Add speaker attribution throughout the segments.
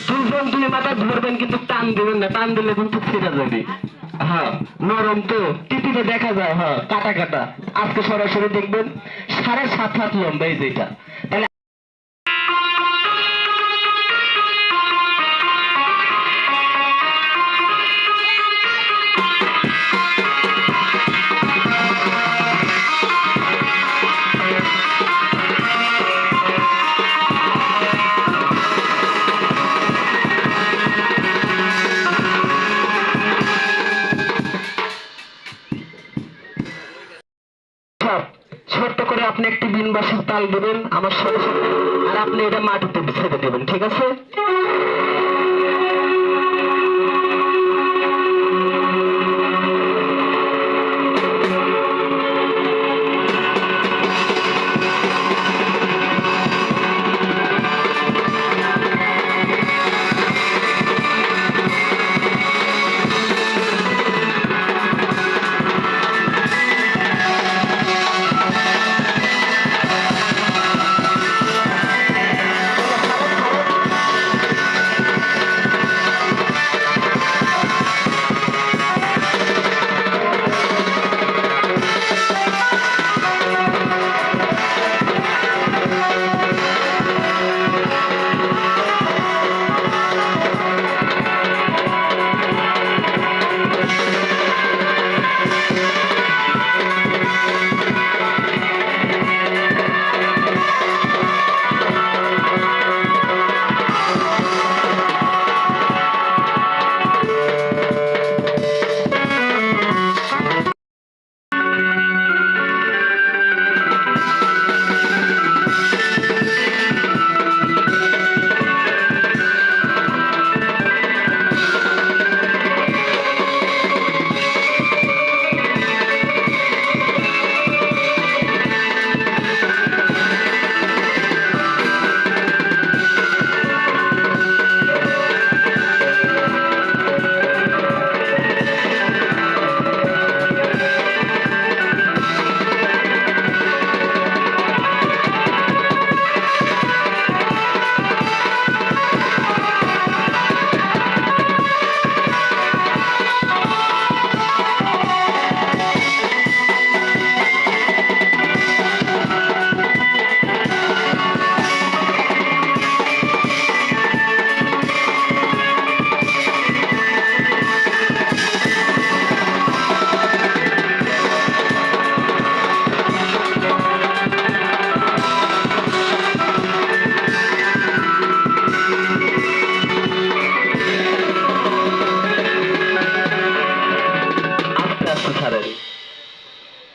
Speaker 1: দুজন দুই মাথা ধরবেন কিন্তু টান দিবেন না, টান দিলে কিন্তু ছিঁড়ে যাবে। হ্যাঁ নরম তো, টিপিতে দেখা যায়, হ্যাঁ কাটা কাটা। আজকে সরাসরি দেখবেন 7.5 হাত লম্বা এই যেটা। তাহলে ছোট্ট করে আপনি একটি বিনবাসের তাল দেবেন আমার সাথে সাথে, আর আপনি এটা মাটিতে ছেড়ে দেবেন, ঠিক আছে?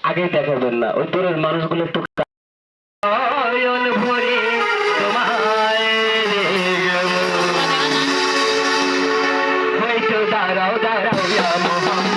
Speaker 1: আগে দেখাবেন না, ওই দূরের মানুষগুলো একটু ভরে তোমায় হয়তো দাঁড়াও দাঁড়াও